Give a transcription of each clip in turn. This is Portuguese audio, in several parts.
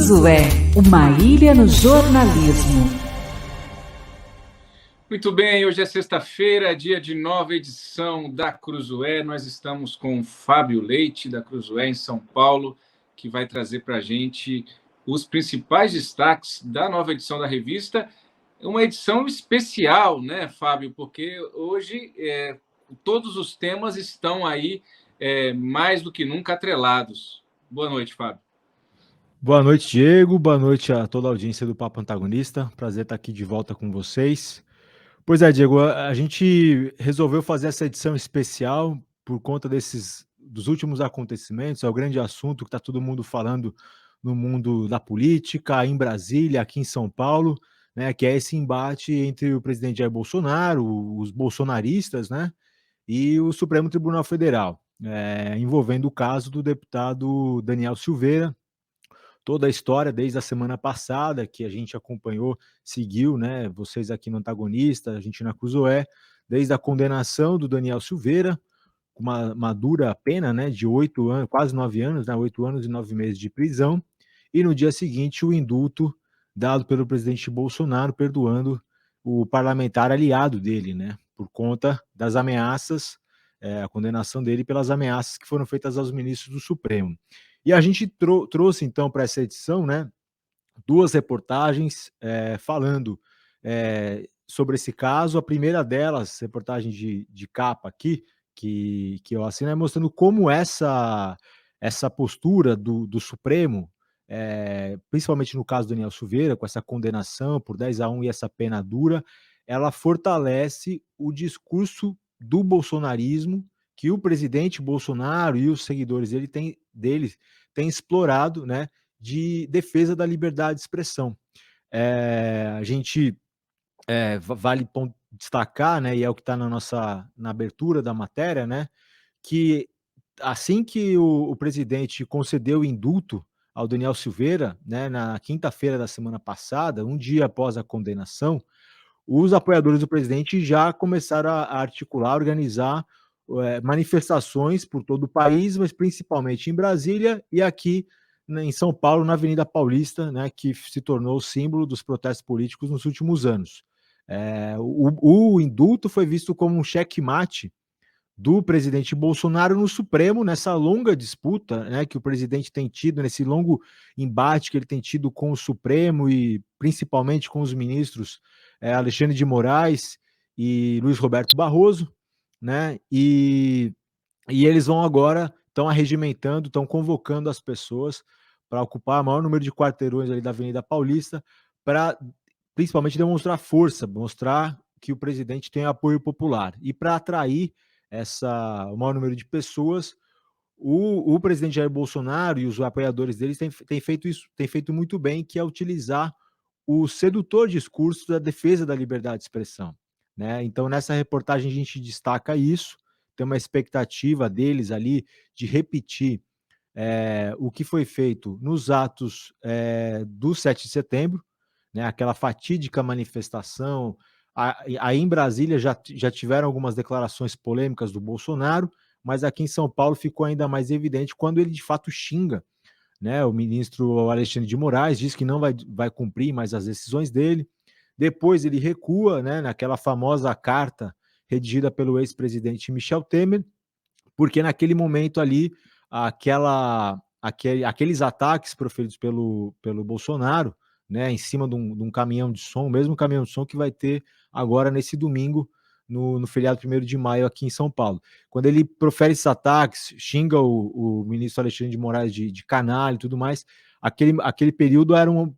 Cruzoé, uma ilha no jornalismo. Muito bem, hoje é sexta-feira, dia de nova edição da Cruzoé. Nós estamos com o Fábio Leite, da Cruzoé, em São Paulo, que vai trazer para a gente os principais destaques da nova edição da revista. Uma edição especial, né, Fábio? Porque hoje todos os temas estão aí mais do que nunca atrelados. Boa noite, Fábio. Boa noite, Diego. Boa noite a toda a audiência do Papo Antagonista. Prazer estar aqui de volta com vocês. Pois é, Diego, a gente resolveu fazer essa edição especial por conta dos últimos acontecimentos. É o grande assunto que está todo mundo falando no mundo da política, em Brasília, aqui em São Paulo, né, que é esse embate entre o presidente Jair Bolsonaro, os bolsonaristas, né, e o Supremo Tribunal Federal, envolvendo o caso do deputado Daniel Silveira. Toda a história desde a semana passada que a gente acompanhou, seguiu, né? Vocês aqui no Antagonista, a gente na Cruzoé, desde a condenação do Daniel Silveira, com uma dura pena, né? De 8 anos, quase 9 anos, né? 8 anos e 9 meses de prisão, e no dia seguinte o indulto dado pelo presidente Bolsonaro, perdoando o parlamentar aliado dele, né? Por conta das ameaças, a condenação dele pelas ameaças que foram feitas aos ministros do Supremo. E a gente trouxe, então, para essa edição, né, duas reportagens falando sobre esse caso. A primeira delas, reportagem de capa aqui, que eu assino, é mostrando como essa postura do Supremo, principalmente no caso do Daniel Silveira, com essa condenação por 10-1 e essa pena dura, ela fortalece o discurso do bolsonarismo que o presidente Bolsonaro e os seguidores dele têm explorado, né, de defesa da liberdade de expressão. A gente vale destacar, né, e é o que está na abertura da matéria, né, que assim que o presidente concedeu o indulto ao Daniel Silveira, né, na quinta-feira da semana passada, um dia após a condenação, os apoiadores do presidente já começaram a articular, organizar manifestações por todo o país, mas principalmente em Brasília e aqui, né, em São Paulo, na Avenida Paulista, né, que se tornou o símbolo dos protestos políticos nos últimos anos. O indulto foi visto como um checkmate do presidente Bolsonaro no Supremo, nessa longa disputa, né, que o presidente tem tido, nesse longo embate que ele tem tido com o Supremo e principalmente com os ministros Alexandre de Moraes e Luiz Roberto Barroso, né, e eles vão agora, estão arregimentando, estão convocando as pessoas para ocupar o maior número de quarteirões ali da Avenida Paulista, para principalmente demonstrar força, mostrar que o presidente tem apoio popular. E para atrair o maior número de pessoas, o presidente Jair Bolsonaro e os apoiadores deles têm feito isso, têm feito muito bem, que é utilizar o sedutor discurso da defesa da liberdade de expressão, né? Então, nessa reportagem a gente destaca isso, tem uma expectativa deles ali de repetir o que foi feito nos atos do 7 de setembro, né, aquela fatídica manifestação. Aí em Brasília já tiveram algumas declarações polêmicas do Bolsonaro, mas aqui em São Paulo ficou ainda mais evidente quando ele de fato xinga, né, o ministro Alexandre de Moraes, diz que não vai cumprir mais as decisões dele. Depois ele recua, né, naquela famosa carta redigida pelo ex-presidente Michel Temer, porque naquele momento ali, aqueles ataques proferidos pelo Bolsonaro, né, em cima de um caminhão de som, o mesmo caminhão de som que vai ter agora nesse domingo, no feriado 1º de maio aqui em São Paulo. Quando ele profere esses ataques, xinga o ministro Alexandre de Moraes de canalha e tudo mais, aquele período era um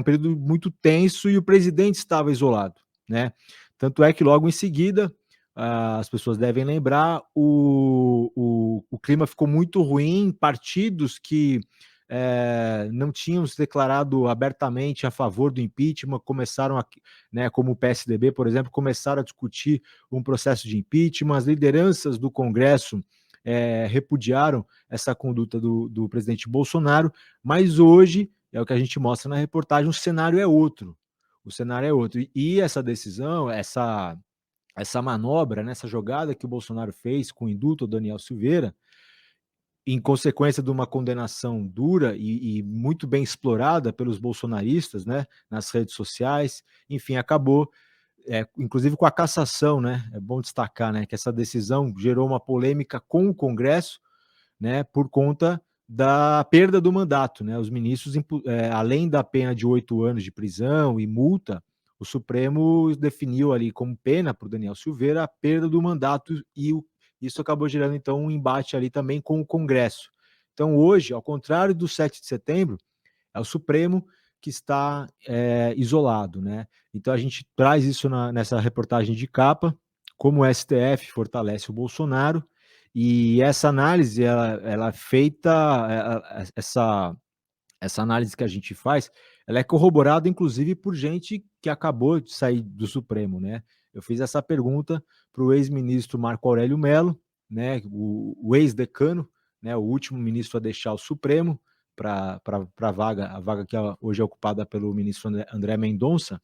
período muito tenso e o presidente estava isolado, né? Tanto é que logo em seguida, as pessoas devem lembrar, o clima ficou muito ruim, partidos que não tinham se declarado abertamente a favor do impeachment começaram né, como o PSDB, por exemplo, começaram a discutir um processo de impeachment. As lideranças do Congresso repudiaram essa conduta do presidente Bolsonaro, mas hoje, é o que a gente mostra na reportagem, o cenário é outro. O cenário é outro. E essa decisão, essa manobra, né, essa jogada que o Bolsonaro fez com o indulto ao Daniel Silveira, em consequência de uma condenação dura e muito bem explorada pelos bolsonaristas, né, nas redes sociais, enfim, acabou, inclusive com a cassação, né, é bom destacar, né, que essa decisão gerou uma polêmica com o Congresso, né, por conta da perda do mandato, né, os ministros, além da pena de 8 anos de prisão e multa, o Supremo definiu ali como pena para o Daniel Silveira a perda do mandato e isso acabou gerando, então, um embate ali também com o Congresso. Então, hoje, ao contrário do 7 de setembro, é o Supremo que está isolado, né? Então, a gente traz isso nessa reportagem de capa, como o STF fortalece o Bolsonaro, e essa análise, ela é feita, essa análise que a gente faz, ela é corroborada, inclusive, por gente que acabou de sair do Supremo, né? Eu fiz essa pergunta para o ex-ministro Marco Aurélio Mello, né, o ex-decano, né, o último ministro a deixar o Supremo para a vaga que hoje é ocupada pelo ministro André Mendonça,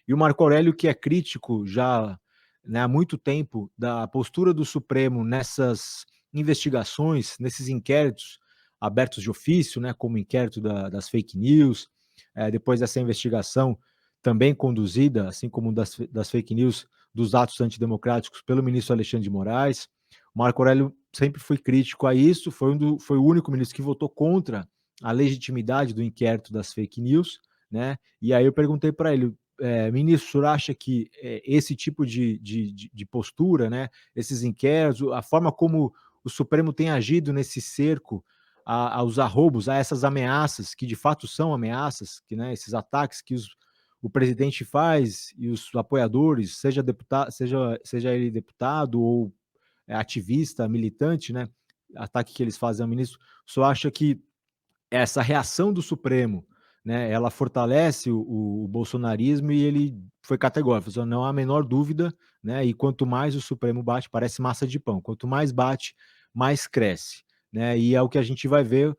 e o Marco Aurélio, que é crítico já, né, há muito tempo da postura do Supremo nessas investigações, nesses inquéritos abertos de ofício, né, como o inquérito das fake news, depois dessa investigação também conduzida, assim como das fake news, dos atos antidemocráticos pelo ministro Alexandre de Moraes. O Marco Aurélio sempre foi crítico a isso, foi o único ministro que votou contra a legitimidade do inquérito das fake news, né? E aí eu perguntei para ele, ministro, o senhor acha que esse tipo de postura, né, esses inquéritos, a forma como o Supremo tem agido nesse cerco aos arroubos, a essas ameaças, que de fato são ameaças, que, né, esses ataques que o presidente faz e os apoiadores, seja ele deputado ou ativista, militante, né, ataque que eles fazem ao ministro, o senhor acha que essa reação do Supremo, né, ela fortalece o bolsonarismo, e ele foi categórico, falou, não há a menor dúvida, né, e quanto mais o Supremo bate, parece massa de pão, quanto mais bate, mais cresce, né, e é o que a gente vai ver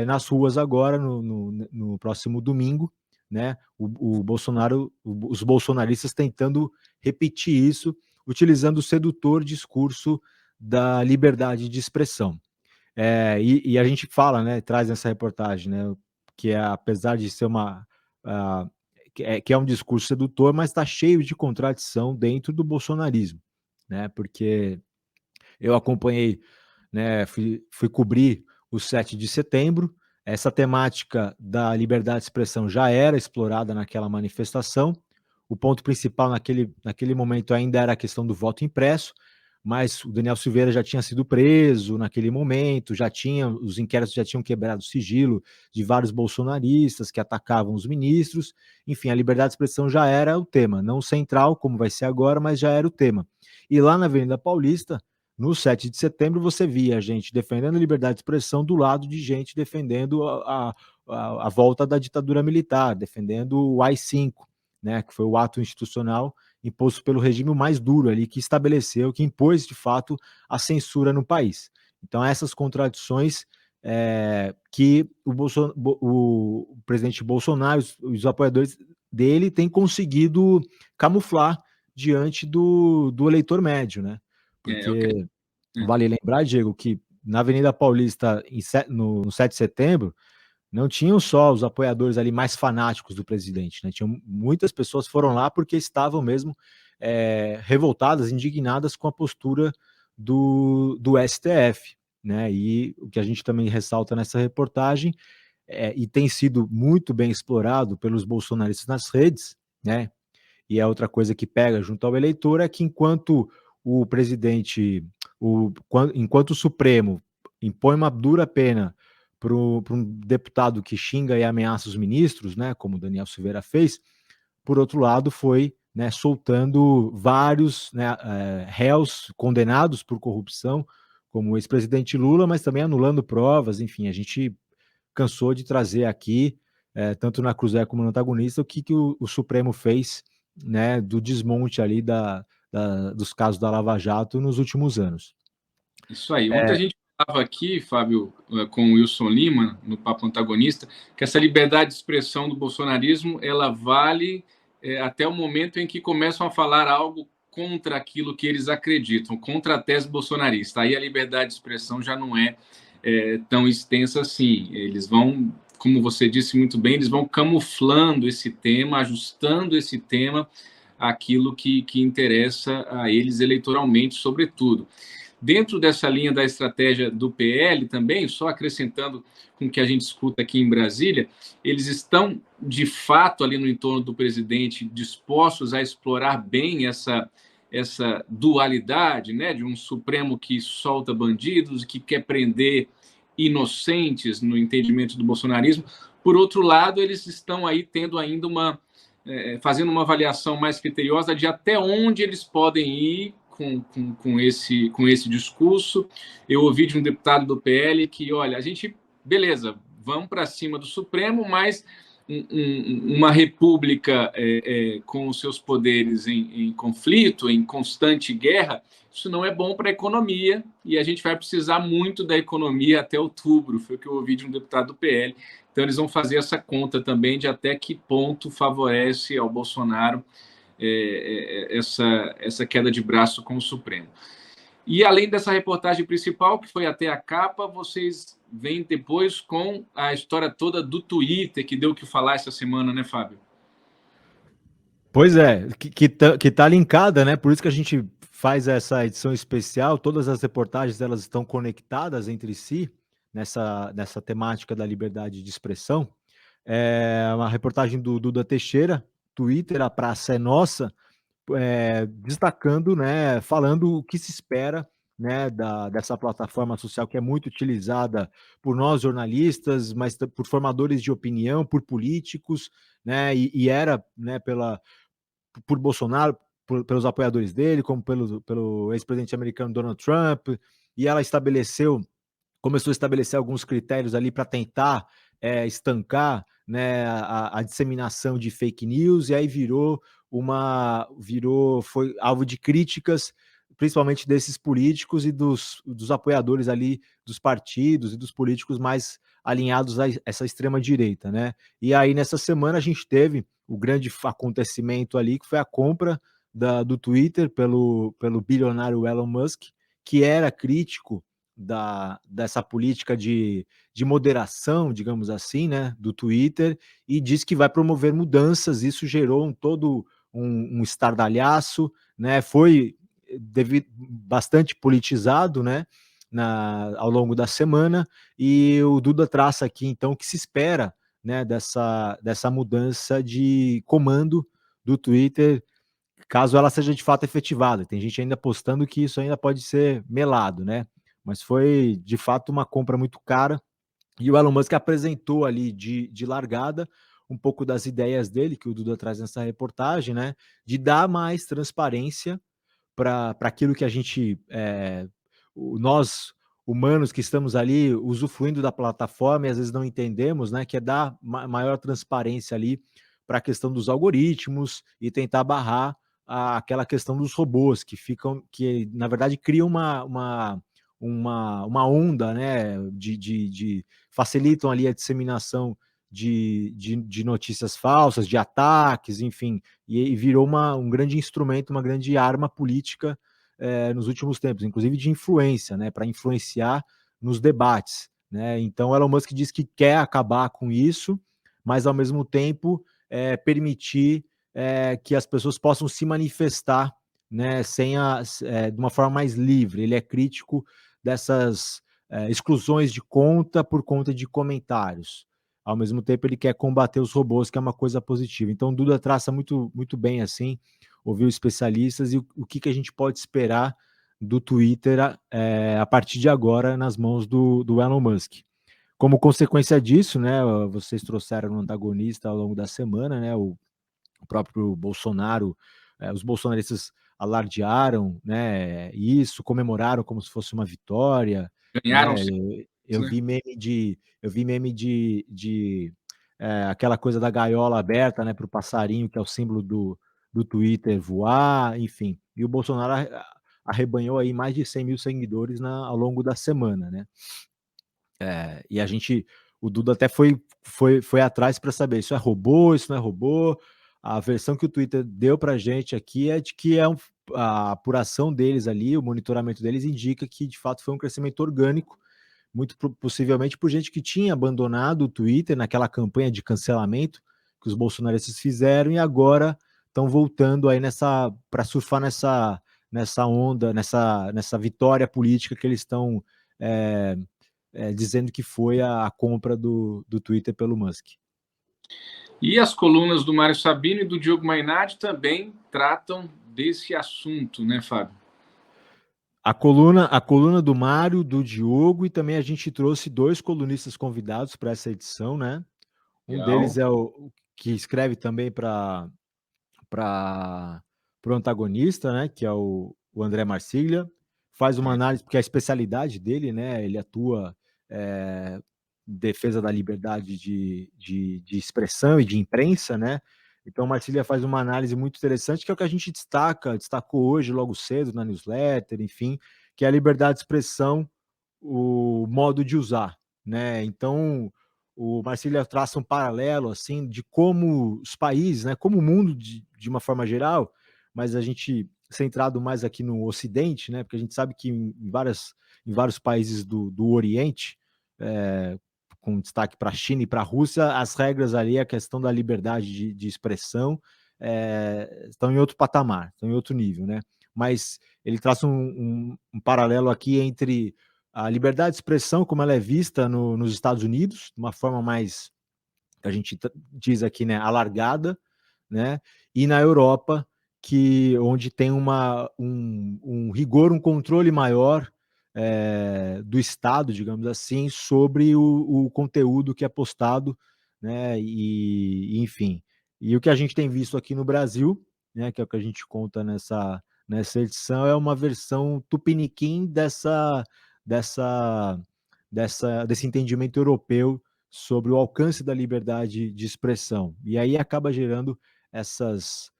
nas ruas agora, no próximo domingo, né, o Bolsonaro, os bolsonaristas tentando repetir isso, utilizando o sedutor discurso da liberdade de expressão. E a gente fala, né, traz nessa reportagem, né, que apesar de ser que é um discurso sedutor, mas está cheio de contradição dentro do bolsonarismo, né, porque eu acompanhei, né, fui cobrir o 7 de setembro, essa temática da liberdade de expressão já era explorada naquela manifestação, o ponto principal naquele momento ainda era a questão do voto impresso, mas o Daniel Silveira já tinha sido preso naquele momento, os inquéritos já tinham quebrado o sigilo de vários bolsonaristas que atacavam os ministros, enfim, a liberdade de expressão já era o tema, não central, como vai ser agora, mas já era o tema. E lá na Avenida Paulista, no 7 de setembro, você via gente defendendo a liberdade de expressão do lado de gente defendendo a volta da ditadura militar, defendendo o AI-5, né, que foi o ato institucional imposto pelo regime mais duro ali, que estabeleceu, que impôs de fato a censura no país. Então, essas contradições que o presidente Bolsonaro, os apoiadores dele, têm conseguido camuflar diante do eleitor médio, né? Porque vale lembrar, Diego, que na Avenida Paulista, no 7 de setembro, não tinham só os apoiadores ali mais fanáticos do presidente, né? Tinham muitas pessoas foram lá porque estavam mesmo revoltadas, indignadas com a postura do STF, né? E o que a gente também ressalta nessa reportagem, e tem sido muito bem explorado pelos bolsonaristas nas redes, né? E é outra coisa que pega junto ao eleitor, é que enquanto enquanto o Supremo impõe uma dura pena para um deputado que xinga e ameaça os ministros, né, como Daniel Silveira fez, por outro lado foi, né, soltando vários, né, réus condenados por corrupção, como o ex-presidente Lula, mas também anulando provas, enfim, a gente cansou de trazer aqui, tanto na Cruzeiro como no Antagonista, o que o Supremo fez, né, do desmonte ali dos casos da Lava Jato nos últimos anos. Isso aí. Ontem a gente falava aqui, Fábio, com o Wilson Lima, no Papo Antagonista, que essa liberdade de expressão do bolsonarismo, ela vale até o momento em que começam a falar algo contra aquilo que eles acreditam, contra a tese bolsonarista. Aí a liberdade de expressão já não é tão extensa assim. Eles vão, como você disse muito bem, eles vão camuflando esse tema, ajustando esse tema àquilo que interessa a eles eleitoralmente, sobretudo. Dentro dessa linha da estratégia do PL também, só acrescentando com o que a gente escuta aqui em Brasília, eles estão, de fato, ali no entorno do presidente, dispostos a explorar bem essa dualidade, né, de um Supremo que solta bandidos, que quer prender inocentes, no entendimento do bolsonarismo. Por outro lado, eles estão aí tendo ainda fazendo uma avaliação mais criteriosa de até onde eles podem ir com esse discurso. Eu ouvi de um deputado do PL que, olha, a gente, beleza, vamos para cima do Supremo, mas uma república com os seus poderes em conflito, em constante guerra, isso não é bom para a economia, e a gente vai precisar muito da economia até outubro, foi o que eu ouvi de um deputado do PL. Então, eles vão fazer essa conta também de até que ponto favorece ao Bolsonaro essa queda de braço com o Supremo. E, além dessa reportagem principal, que foi até a capa, vocês vêm depois com a história toda do Twitter, que deu o que falar essa semana, né, Fábio? Pois é, que tá linkada, né? Por isso que a gente faz essa edição especial. Todas as reportagens, elas estão conectadas entre si nessa temática da liberdade de expressão. É uma reportagem do Duda Teixeira, Twitter, a praça é nossa, destacando, né, falando o que se espera, né, dessa plataforma social que é muito utilizada por nós jornalistas, mas por formadores de opinião, por políticos, né, e era, né, por Bolsonaro, pelos apoiadores dele, como pelo ex-presidente americano Donald Trump, e ela começou a estabelecer alguns critérios ali para tentar estancar, né, a disseminação de fake news, e aí foi alvo de críticas, principalmente desses políticos e dos apoiadores ali dos partidos e dos políticos mais alinhados a essa extrema-direita, né? E aí, nessa semana, a gente teve o grande acontecimento ali, que foi a compra do Twitter pelo bilionário Elon Musk, que era crítico dessa política de moderação, digamos assim, né, do Twitter, e diz que vai promover mudanças. Isso gerou todo um estardalhaço, né, foi bastante politizado, né, ao longo da semana, e o Duda traça aqui, então, o que se espera, né, dessa mudança de comando do Twitter, caso ela seja de fato efetivada. Tem gente ainda apostando que isso ainda pode ser melado, né? Mas foi de fato uma compra muito cara, e o Elon Musk apresentou ali de largada um pouco das ideias dele, que o Duda traz nessa reportagem, né? De dar mais transparência para aquilo que a gente, nós humanos que estamos ali usufruindo da plataforma e às vezes não entendemos, né, que é dar maior transparência ali para a questão dos algoritmos e tentar barrar aquela questão dos robôs que na verdade criam uma onda, né, facilitam ali a disseminação de notícias falsas, de ataques, enfim, e virou um grande instrumento, uma grande arma política nos últimos tempos, inclusive de influência, né, para influenciar nos debates, né? Então, Elon Musk diz que quer acabar com isso, mas ao mesmo tempo permitir que as pessoas possam se manifestar, né, de uma forma mais livre. Ele é crítico dessas exclusões de conta por conta de comentários. Ao mesmo tempo, ele quer combater os robôs, que é uma coisa positiva. Então, Duda traça muito, muito bem, assim, ouviu especialistas e o que a gente pode esperar do Twitter a partir de agora nas mãos do Elon Musk. Como consequência disso, né, vocês trouxeram um antagonista ao longo da semana, né, o próprio Bolsonaro, os bolsonaristas alardearam, né, isso, comemoraram como se fosse uma vitória. Ganharam, né? Eu vi meme de aquela coisa da gaiola aberta, né, para o passarinho, que é o símbolo do Twitter voar, enfim. E o Bolsonaro arrebanhou aí mais de 100 mil seguidores ao longo da semana, né? E o Duda até foi atrás para saber, isso é robô, isso não é robô. A versão que o Twitter deu para a gente aqui é de que a apuração deles ali, o monitoramento deles indica que de fato foi um crescimento orgânico, muito possivelmente por gente que tinha abandonado o Twitter naquela campanha de cancelamento que os bolsonaristas fizeram e agora estão voltando aí para surfar nessa onda, nessa vitória política que eles estão dizendo que foi a compra do Twitter pelo Musk. E as colunas do Mário Sabino e do Diogo Mainardi também tratam desse assunto, né, Fábio? A coluna do Mário, do Diogo, e também a gente trouxe 2 colunistas convidados para essa edição, né? Um deles é o que escreve também para o antagonista, né? Que é o André Marsiglia. Faz uma análise, porque é a especialidade dele, né? Ele atua defesa da liberdade de expressão e de imprensa, né? Então, Marcília faz uma análise muito interessante, que é o que a gente destacou hoje, logo cedo, na newsletter, enfim, que é a liberdade de expressão, o modo de usar, né? Então, o Marcília traça um paralelo, assim, de como os países, né, como o mundo, de uma forma geral, mas a gente centrado mais aqui no Ocidente, né, porque a gente sabe que em vários países do Oriente, com destaque para a China e para a Rússia, as regras ali, a questão da liberdade de expressão, estão em outro patamar, estão em outro nível, né? Mas ele traça um paralelo aqui entre a liberdade de expressão, como ela é vista nos Estados Unidos, de uma forma mais, que a gente diz aqui, né, alargada, né? E na Europa, onde tem um rigor, um controle maior do Estado, digamos assim, sobre o conteúdo que é postado, né? E enfim. E o que a gente tem visto aqui no Brasil, né, que é o que a gente conta nessa edição, é uma versão tupiniquim desse entendimento europeu sobre o alcance da liberdade de expressão. E aí acaba gerando essas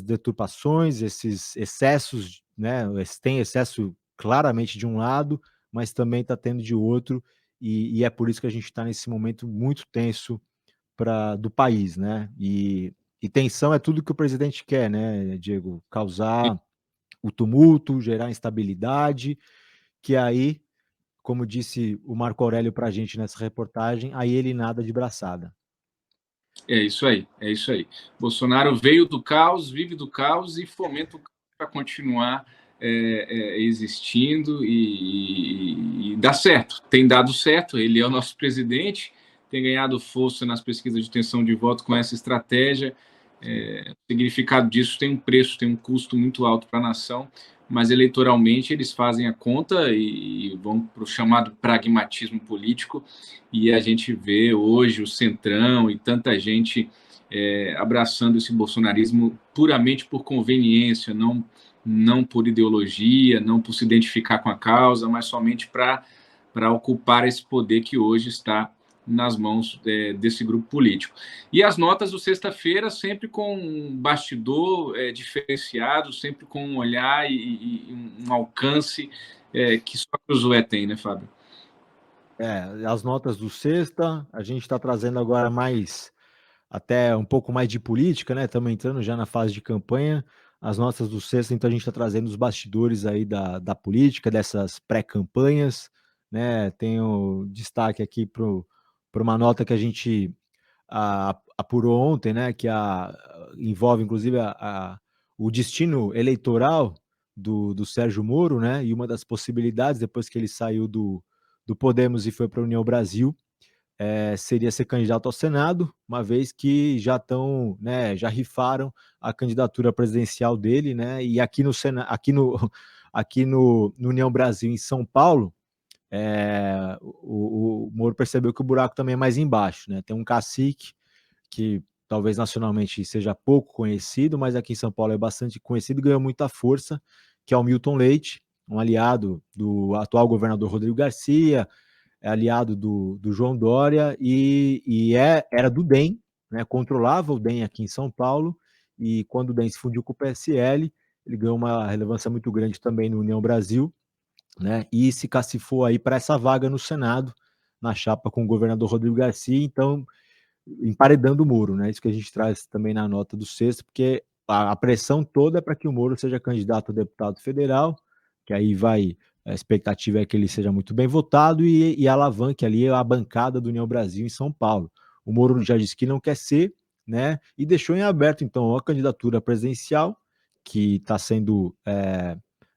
deturpações, esses excessos, né? Tem excesso claramente de um lado, mas também está tendo de outro, e é por isso que a gente está nesse momento muito tenso do país, né? E tensão é tudo que o presidente quer, né, Diego? Causar o tumulto, gerar instabilidade, que aí, como disse o Marco Aurélio para a gente nessa reportagem, aí ele nada de braçada. É isso aí, é isso aí. Bolsonaro veio do caos, vive do caos e fomenta o caos para continuar existindo e dá certo. Tem dado certo, ele é o nosso presidente, tem ganhado força nas pesquisas de intenção de voto com essa estratégia. O significado disso tem um preço, tem um custo muito alto para a nação, mas eleitoralmente eles fazem a conta e vão para o chamado pragmatismo político, e a gente vê hoje o Centrão e tanta gente abraçando esse bolsonarismo puramente por conveniência, não por ideologia, não por se identificar com a causa, mas somente para ocupar esse poder que hoje está nas mãos desse grupo político. E as notas do Sexta-feira sempre com um bastidor diferenciado, sempre com um olhar e um alcance que só a Cruzoé tem, né, Fábio? As notas do Sexta, a gente está trazendo agora até um pouco mais de política, né? Estamos entrando já na fase de campanha. As notas do Sexta, então a gente está trazendo os bastidores aí da política, dessas pré-campanhas, né? Tenho destaque aqui para uma nota que a gente apurou ontem, né? Que envolve inclusive o destino eleitoral do Sérgio Moro, né? E uma das possibilidades, depois que ele saiu do Podemos e foi para a União Brasil, seria ser candidato ao Senado, uma vez que já estão, né, já rifaram a candidatura presidencial dele, né? E aqui no União Brasil, em São Paulo, o Moro percebeu que o buraco também é mais embaixo, né? Tem um cacique que talvez nacionalmente seja pouco conhecido, mas aqui em São Paulo é bastante conhecido e ganhou muita força, que é o Milton Leite, um aliado do atual governador Rodrigo Garcia, aliado do João Dória era do DEM, né, controlava o DEM aqui em São Paulo, e quando o DEM se fundiu com o PSL, ele ganhou uma relevância muito grande também no União Brasil, né, e se cacifou aí para essa vaga no Senado, na chapa com o governador Rodrigo Garcia, então emparedando o Moro, né? Isso que a gente traz também na nota do Sexto, porque a pressão toda é para que o Moro seja candidato a deputado federal, que aí vai A expectativa é que ele seja muito bem votado e alavanque ali a bancada do União Brasil em São Paulo. O Moro já disse que não quer ser, né? E deixou em aberto, então, a candidatura presidencial, que está sendo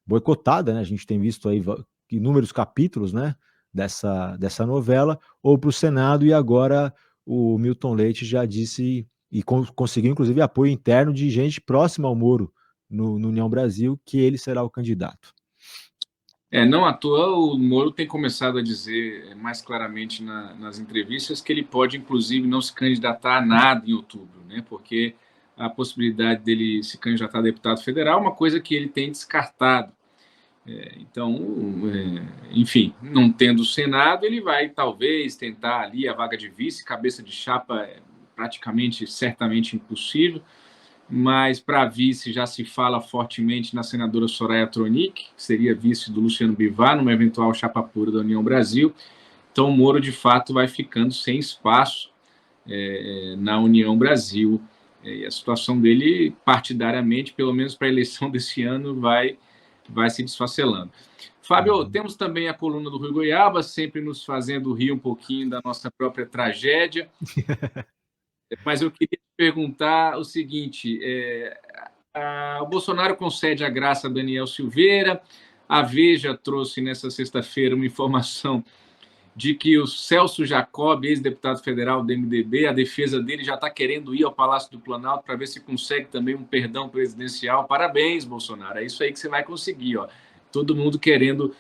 boicotada, né? A gente tem visto aí inúmeros capítulos, né? Dessa novela, ou para o Senado, e agora o Milton Leite já disse e conseguiu, inclusive, apoio interno de gente próxima ao Moro no União Brasil, que ele será o candidato. Não à toa, o Moro tem começado a dizer mais claramente nas entrevistas que ele pode, inclusive, não se candidatar a nada em outubro, né? Porque a possibilidade dele se candidatar a deputado federal é uma coisa que ele tem descartado. Então, enfim, não tendo o Senado, ele vai talvez tentar ali a vaga de vice, cabeça de chapa é praticamente, certamente impossível, mas para vice já se fala fortemente na senadora Soraya Tronic, que seria vice do Luciano Bivar, numa eventual chapa pura da União Brasil. Então, o Moro, de fato, vai ficando sem espaço na União Brasil. E a situação dele, partidariamente, pelo menos para a eleição desse ano, vai se desfacelando. Fábio, temos também a coluna do Rui Goiaba, sempre nos fazendo rir um pouquinho da nossa própria tragédia. Mas eu queria perguntar o seguinte: o Bolsonaro concede a graça a Daniel Silveira, a Veja trouxe nessa sexta-feira uma informação de que o Celso Jacob, ex-deputado federal do MDB, a defesa dele já está querendo ir ao Palácio do Planalto para ver se consegue também um perdão presidencial. Parabéns, Bolsonaro, é isso aí que você vai conseguir, ó. Todo mundo querendo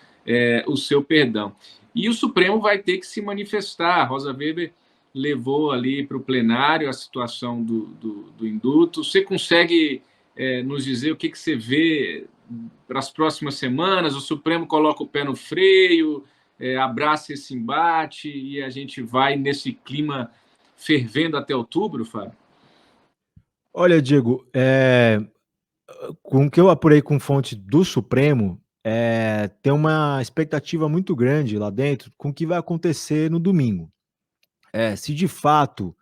o seu perdão. E o Supremo vai ter que se manifestar. A Rosa Weber levou ali para o plenário a situação do indulto. Você consegue nos dizer o que você vê para as próximas semanas? O Supremo coloca o pé no freio, abraça esse embate e a gente vai nesse clima fervendo até outubro, Fábio? Olha, Diego, com o que eu apurei com fonte do Supremo, tem uma expectativa muito grande lá dentro com o que vai acontecer no domingo. Se de fato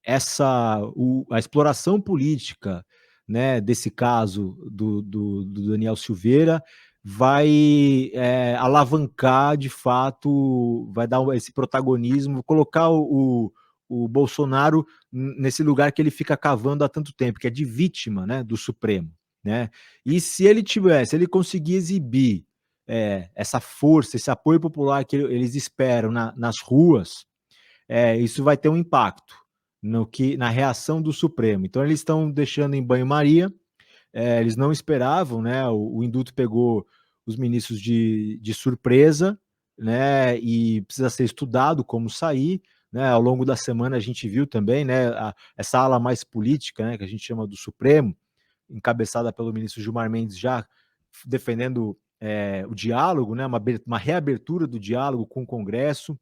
a exploração política, né, desse caso do Daniel Silveira vai alavancar, de fato, vai dar esse protagonismo, colocar o Bolsonaro nesse lugar que ele fica cavando há tanto tempo, que é de vítima, né, do Supremo, né? E se ele conseguir exibir essa força, esse apoio popular que eles esperam nas ruas, isso vai ter um impacto na reação do Supremo. Então eles estão deixando em banho-maria, eles não esperavam, né? O indulto pegou os ministros de surpresa, né? E precisa ser estudado como sair. Né, ao longo da semana a gente viu também, né, essa ala mais política, né, que a gente chama do Supremo, encabeçada pelo ministro Gilmar Mendes, já defendendo o diálogo, né, uma reabertura do diálogo com o Congresso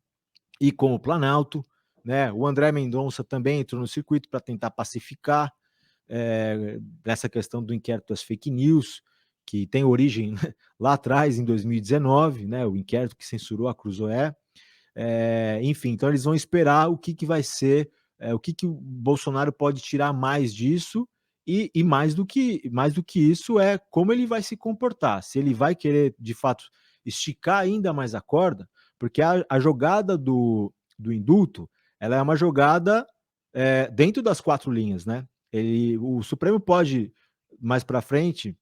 e com o Planalto. Né? O André Mendonça também entrou no circuito para tentar pacificar dessa questão do inquérito das fake news, que tem origem lá atrás, em 2019, né? O inquérito que censurou a Cruzoé. Enfim, então eles vão esperar o que vai ser, o que o Bolsonaro pode tirar mais disso, e mais do que isso é como ele vai se comportar, se ele vai querer, de fato, esticar ainda mais a corda, porque a jogada do indulto, ela é uma jogada dentro das 4 linhas, né? O Supremo pode, mais para frente,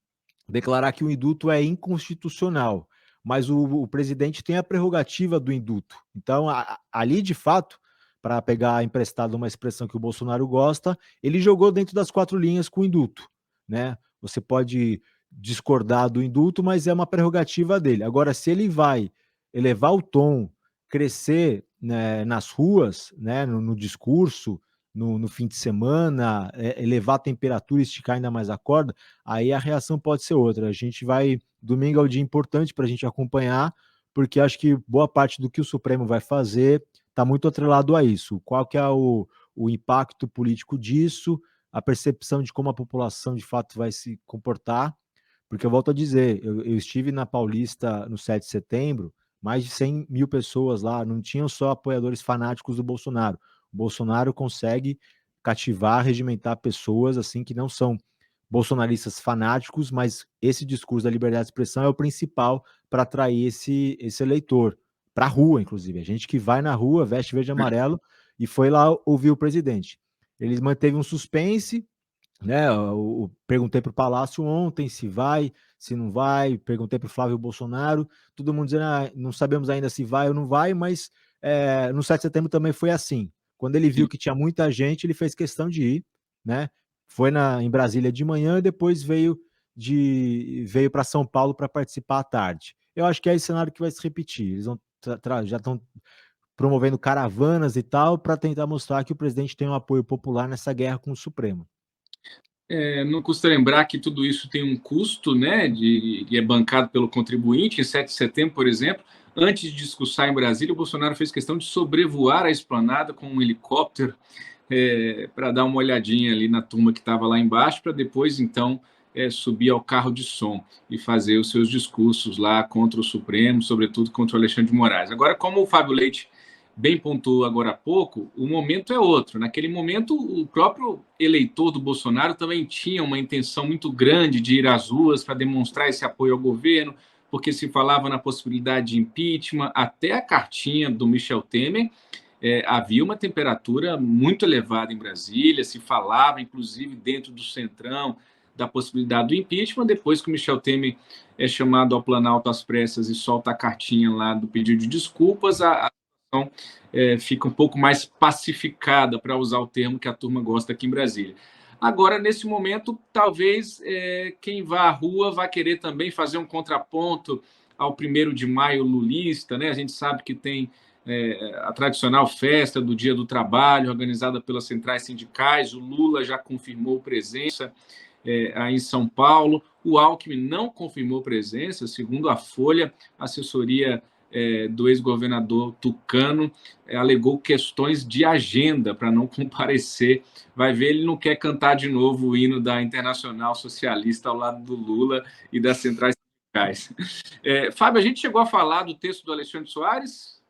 declarar que o indulto é inconstitucional, mas o presidente tem a prerrogativa do indulto. Então, ali, de fato, para pegar emprestado uma expressão que o Bolsonaro gosta, ele jogou dentro das 4 linhas com o indulto, né? Você pode discordar do indulto, mas é uma prerrogativa dele. Agora, se ele vai elevar o tom, crescer, né, nas ruas, né, no discurso, no fim de semana, elevar a temperatura, esticar ainda mais a corda, aí a reação pode ser outra. A gente vai... Domingo é um dia importante para a gente acompanhar, porque acho que boa parte do que o Supremo vai fazer está muito atrelado a isso. Qual que é o impacto político disso, a percepção de como a população de fato vai se comportar, porque eu volto a dizer, eu estive na Paulista no 7 de setembro, mais de 100 mil pessoas lá, não tinham só apoiadores fanáticos do Bolsonaro. O Bolsonaro consegue cativar, regimentar pessoas assim que não são bolsonaristas fanáticos, mas esse discurso da liberdade de expressão é o principal para atrair esse eleitor para a rua, inclusive. A gente que vai na rua, veste verde e amarelo, e foi lá ouvir o presidente. Ele manteve um suspense, né? Eu perguntei para o Palácio ontem se vai, se não vai, perguntei para o Flávio Bolsonaro, todo mundo dizendo, não sabemos ainda se vai ou não vai, mas no 7 de setembro também foi assim. Quando ele viu que tinha muita gente, ele fez questão de ir, né? Foi em Brasília de manhã e depois veio para São Paulo para participar à tarde. Eu acho que é esse cenário que vai se repetir. Eles vão já estão promovendo caravanas e tal para tentar mostrar que o presidente tem um apoio popular nessa guerra com o Supremo. Não custa lembrar que tudo isso tem um custo, né, e é bancado pelo contribuinte. Em 7 de setembro, por exemplo, antes de discursar em Brasília, o Bolsonaro fez questão de sobrevoar a esplanada com um helicóptero para dar uma olhadinha ali na turma que estava lá embaixo, para depois, então, subir ao carro de som e fazer os seus discursos lá contra o Supremo, sobretudo contra o Alexandre de Moraes. Agora, como o Fábio Leite bem pontuou agora há pouco, o momento é outro. Naquele momento, o próprio eleitor do Bolsonaro também tinha uma intenção muito grande de ir às ruas para demonstrar esse apoio ao governo, porque se falava na possibilidade de impeachment, até a cartinha do Michel Temer, havia uma temperatura muito elevada em Brasília, se falava, inclusive, dentro do Centrão, da possibilidade do impeachment. Depois que o Michel Temer é chamado ao Planalto às pressas e solta a cartinha lá do pedido de desculpas, a situação fica um pouco mais pacificada, para usar o termo que a turma gosta aqui em Brasília. Agora, nesse momento, talvez quem vá à rua vá querer também fazer um contraponto ao 1º de maio lulista, né? A gente sabe que tem a tradicional festa do Dia do Trabalho, organizada pelas centrais sindicais. O Lula já confirmou presença aí em São Paulo. O Alckmin não confirmou presença, segundo a Folha, a assessoria do ex-governador Tucano alegou questões de agenda para não comparecer. Vai ver, ele não quer cantar de novo o hino da Internacional Socialista ao lado do Lula e das centrais sindicais. Fábio, a gente chegou a falar do texto do Alexandre Soares.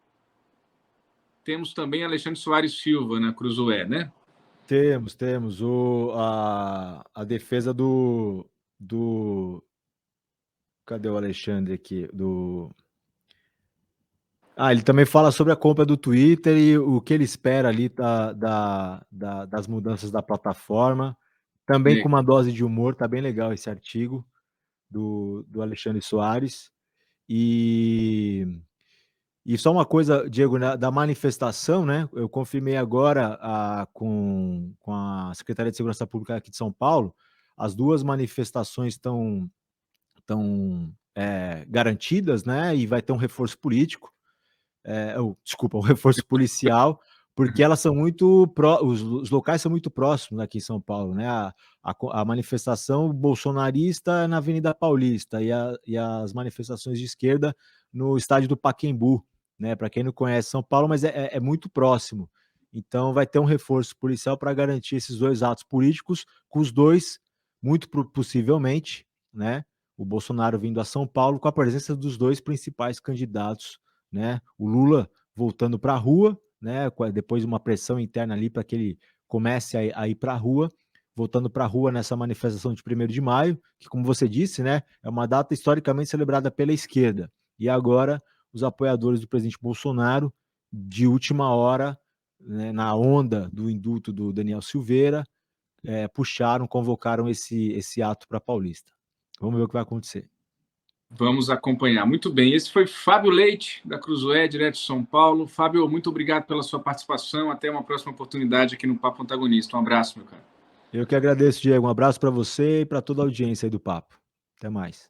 Temos também Alexandre Soares Silva na Cruzoé, né? Temos a defesa do... Cadê o Alexandre aqui? Ele também fala sobre a compra do Twitter e o que ele espera ali das mudanças da plataforma. Também com uma dose de humor, tá bem legal esse artigo do Alexandre Soares. E só uma coisa, Diego, da manifestação, né? Eu confirmei agora com a Secretaria de Segurança Pública aqui de São Paulo, as 2 manifestações estão garantidas, né? E vai ter um reforço político. Desculpa, um reforço policial, porque elas são muito os locais são muito próximos aqui em São Paulo, né? A manifestação bolsonarista na Avenida Paulista e as manifestações de esquerda no estádio do Pacaembu, né? Para quem não conhece São Paulo, mas é muito próximo. Então vai ter um reforço policial para garantir esses 2 atos políticos, com os 2, muito possivelmente, né? O Bolsonaro vindo a São Paulo com a presença dos 2 principais candidatos, né? O Lula voltando para a rua, né? Depois de uma pressão interna ali para que ele comece a ir para a rua, voltando para a rua nessa manifestação de 1º de maio, que, como você disse, né, é uma data historicamente celebrada pela esquerda. E agora os apoiadores do presidente Bolsonaro, de última hora, né, na onda do indulto do Daniel Silveira, convocaram esse ato para Paulista. Vamos ver o que vai acontecer. Vamos acompanhar. Muito bem. Esse foi Fábio Leite, da Cruzoé, direto de São Paulo. Fábio, muito obrigado pela sua participação. Até uma próxima oportunidade aqui no Papo Antagonista. Um abraço, meu cara. Eu que agradeço, Diego. Um abraço para você e para toda a audiência aí do Papo. Até mais.